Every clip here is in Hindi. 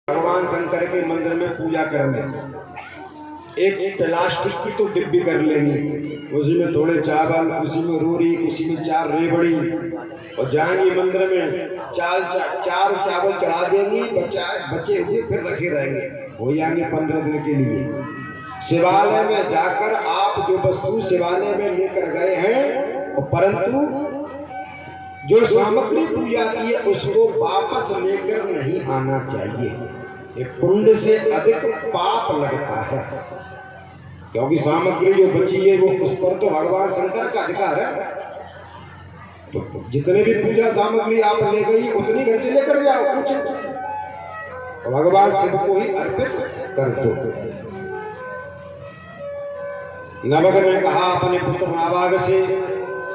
भगवान शंकर के मंदिर में पूजा करने एक प्लास्टिक की तो डिब्बी कर लेंगे, उसी में थोड़े चावल, उसी में रोरी, उसी में 4 रेवड़ी और जाएंगे मंदिर में चार चावल चढ़ा देंगे, बचे हुए फिर रखे रहेंगे, हो जाएंगे 15 दिन के लिए। शिवालय में जाकर आप जो वस्तु शिवालय में लेकर गए हैं, परंतु जो सामग्री पूजा की है उसको वापस लेकर नहीं आना चाहिए। पुण्य से अधिक पाप लगता है, क्योंकि सामग्री जो बची है वो उस पर तो भगवान शंकर का अधिकार है। तो जितने भी पूजा सामग्री आप ले गई उतनी घर से लेकर जाओ, कुछ भगवान शिव को ही अर्पित कर दो। नवग ने कहा अपने पुत्र नाबाग से,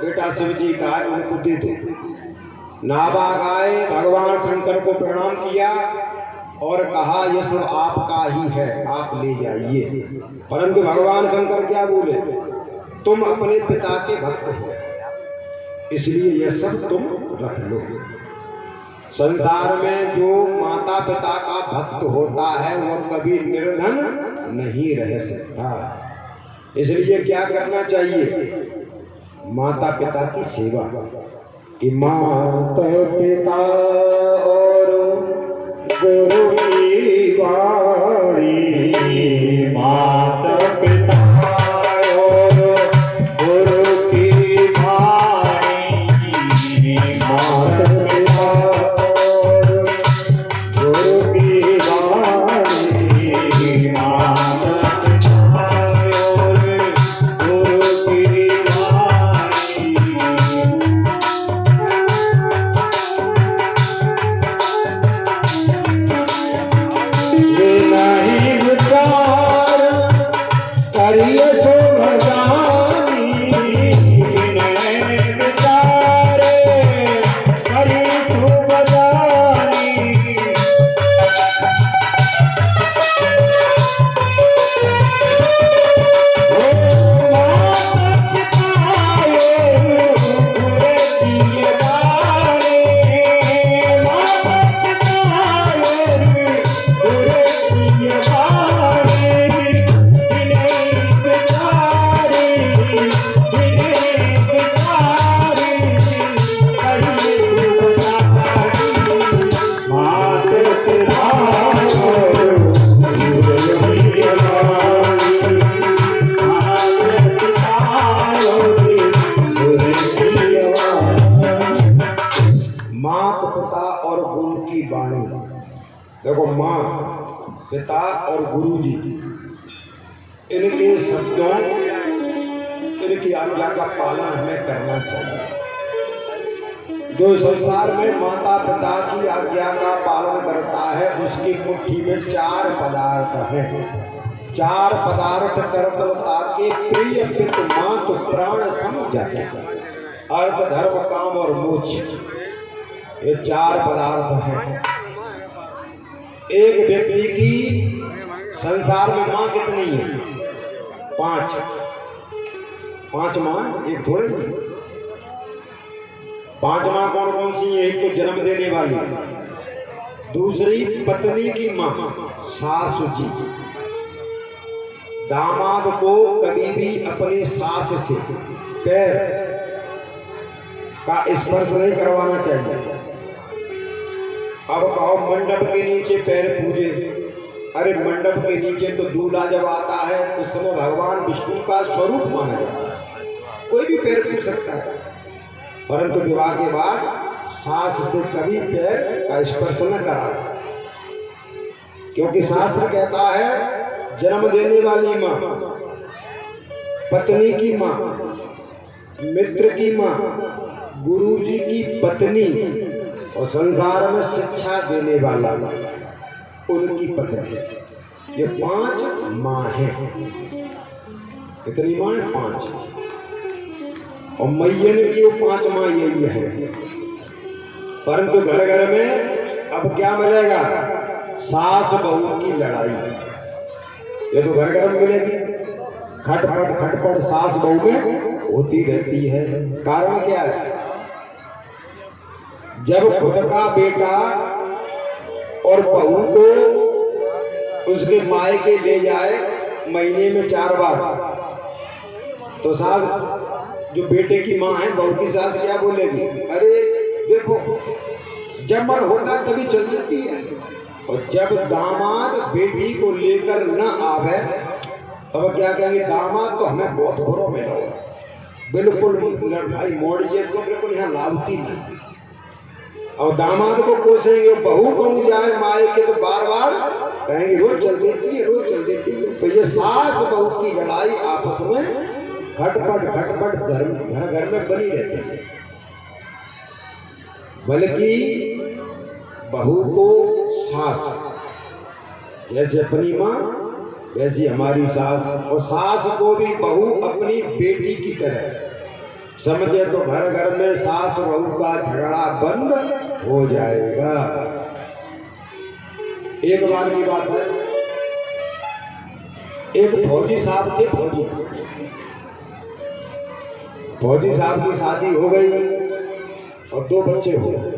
बेटा शिव जी का उनको दे दो। नाबाग आए, भगवान शंकर को प्रणाम किया और कहा यह सब आपका ही है, आप ले जाइए। परंतु भगवान शंकर क्या बोले, तुम अपने पिता के भक्त हो, इसलिए यह सब तुम रख लो। संसार में जो माता पिता का भक्त होता है वो कभी निर्धन नहीं रह सकता। इसलिए क्या करना चाहिए, माता पिता की सेवा, कि माता पिता और गुरु की वाणी, माता पिता और गुरु की वाणी, माता पिता और गुरु की वाणी, माता देखो, माँ पिता और गुरु जी, इनके शब्दों, इनकी आज्ञा का पालन हमें करना चाहिए। जो संसार में माता पिता की आज्ञा का पालन करता है उसकी मुट्ठी में 4 पदार्थ हैं। 4 पदार्थ कर्तव्यता के प्रिय पित मात प्राण समझ जाते, अर्थ धर्म काम और मोक्ष, ये 4 पदार्थ हैं। एक व्यक्ति की संसार में माँ कितनी है, 5 माँ, एक थोड़े नहीं। 5 माँ कौन कौन सी है, एक तो जन्म देने वाली, दूसरी पत्नी की माँ सासु जी। दामाद को कभी भी अपने सास से पैर का स्पर्श नहीं करवाना चाहिए। अब कहो मंडप के नीचे पैर पूजे, अरे मंडप के नीचे तो दूल्हा जब आता है उस समय भगवान विष्णु का स्वरूप माना जाता है, कोई भी पैर पूज सकता है। परंतु विवाह के बाद सास से कभी पैर का स्पर्श न करा, क्योंकि शास्त्र कहता है जन्म देने वाली माँ, पत्नी की माँ, मित्र की माँ, गुरु जी की पत्नी और संसार में शिक्षा देने वाला उनकी पत्नी, ये 5 माँ हैं। कितनी माँ है, 5। और मैया ने की 5 माँ यही है। परंतु घर घर में अब क्या मिलेगा, सास बहू की लड़ाई, ये तो घर घर में मिलेगी। खटपट सास बहू में होती रहती है। कारण क्या है, जब खुद का बेटा और बहू को उसके मायके ले जाए महीने में 4 बार, तो सास जो बेटे की माँ है, बहू की सास क्या बोलेगी? अरे देखो, जब मन होता है तभी चल जाती है। और जब दामाद बेटी को लेकर न आवे तब क्या कहेंगे? दामाद तो हमें बहुत घरों में रहो, बिल्कुल भाई मोड़िए तो बिल्कुल यहाँ लाभती नहीं। और दामाद को कोसेंगे, बहू कहूँ जाए मायके तो बार बार कहेंगे रोज चल देती है, रोज चल देती है। तो ये सास बहू की लड़ाई आपस में खटपट घर में बनी रहती है। बल्कि बहू को सास, जैसे अपनी माँ वैसी हमारी सास, और सास को भी बहू अपनी बेटी की तरह समझे तो घर घर में सास बहू का झगड़ा बंद हो जाएगा। एक बार की बात है, एक फौजी साहब थे। फौजी साहब की शादी हो गई और 2 बच्चे हो गए।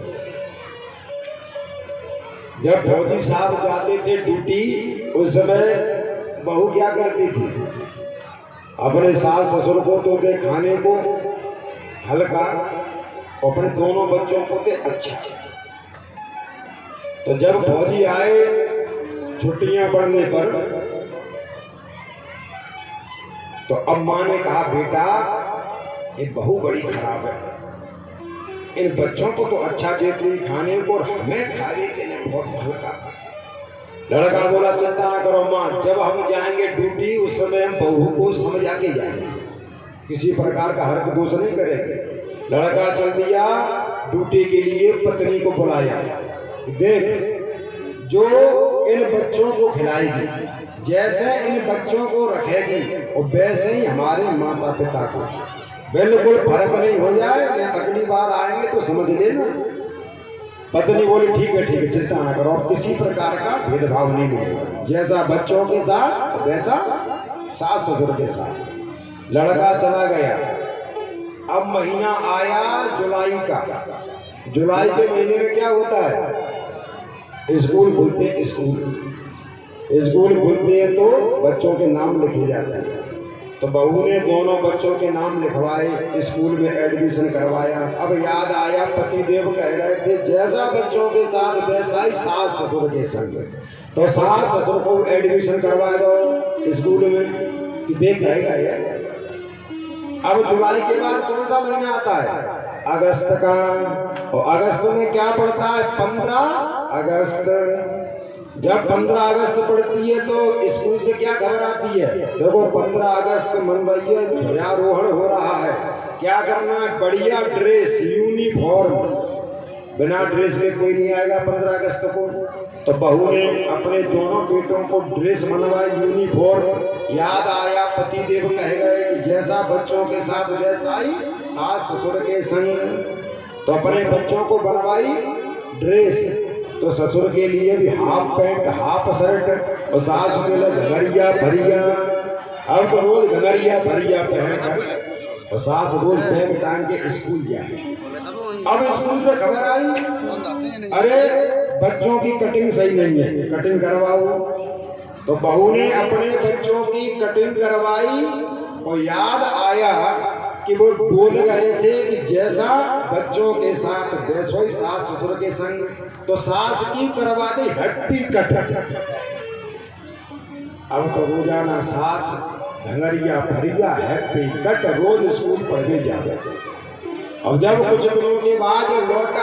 जब फौजी साहब जाते थे ड्यूटी, उस समय बहू क्या करती थी? अपने सास ससुर को तो दे खाने को हल्का, अपने दोनों बच्चों को दे अच्छा। तो जब फौजी आए छुट्टियां पड़ने पर, तो अब माँ ने कहा बेटा ये बहू बड़ी खराब है, इन बच्चों को तो अच्छा देती खाने को और हमें खाने के लिए बहुत हल्का। लड़का बोला चिंता ना करो माँ, जब हम जाएंगे ड्यूटी उस समय हम बहू को समझा के जाएंगे, किसी प्रकार का हरकत दोष नहीं करेंगे। लड़का चल दिया ड्यूटी के लिए, पत्नी को बुलाया, देख जो इन बच्चों को खिलाएगी, जैसे इन बच्चों को रखेगी और वैसे ही हमारे माता पिता को, बिल्कुल फर्क नहीं हो जाए, अगली बार आएंगे तो समझ लेना। पत्नी बोली ठीक है चिंता ना करो, किसी प्रकार का भेदभाव नहीं होगा, जैसा बच्चों के साथ वैसा सास ससुर के साथ। लड़का चला गया। अब महीना आया जुलाई का। जुलाई के महीने में क्या होता है? स्कूल खुलते हैं। स्कूल खुलते हैं तो बच्चों के नाम लिखे जाते हैं। तो बहू ने दोनों बच्चों के नाम लिखवाए, स्कूल में एडमिशन करवाया। अब याद आया पतिदेव कह रहे थे जैसा बच्चों के साथ वैसा ही सास ससुर के संग, तो सास ससुर को एडमिशन करवा दो स्कूल में कि देख रहेगा यार। अब जुलाई के बाद कौन सा महीना आता है? अगस्त का। और अगस्त में क्या पड़ता है? 15 अगस्त। जब 15 अगस्त पड़ती है तो स्कूल से क्या खबर आती है? देखो 15 अगस्त मन रही है, ध्वजारोहण हो रहा है। क्या करना है? बढ़िया ड्रेस, यूनिफॉर्म। बिना ड्रेस के कोई नहीं आएगा 15 अगस्त को। तो बहू ने अपने दोनों बेटों को ड्रेस बनवाई, यूनिफॉर्म। याद आया पतिदेव कह गए कि जैसा बच्चों के साथ वैसा ही सास ससुर के संग। तो अपने बच्चों को बनवाई ड्रेस, तो ससुर के लिए भी हाफ पैंट हाफ शर्ट, और सास के लिए घंघरिया भरिया। अब तो रोज घंघरिया भरिया पहन और सास रोज बैग टांग के स्कूल जाए। अब स्कूल से खबर आई अरे बच्चों की कटिंग सही नहीं है, कटिंग करवाओ। तो बहू ने अपने बच्चों की कटिंग करवाई और याद आया कि वो बोल रहे थे कि जैसा बच्चों के साथ वैसा ही सास ससुर के संग। तो सास की करवा दी हट्टी कट। अब तो रोजाना सास घंघरिया भरिया हैप्पी कट रोज स्कूल पढ़ने जा रहे। अब जब कुछ दिनों के बाद लौटा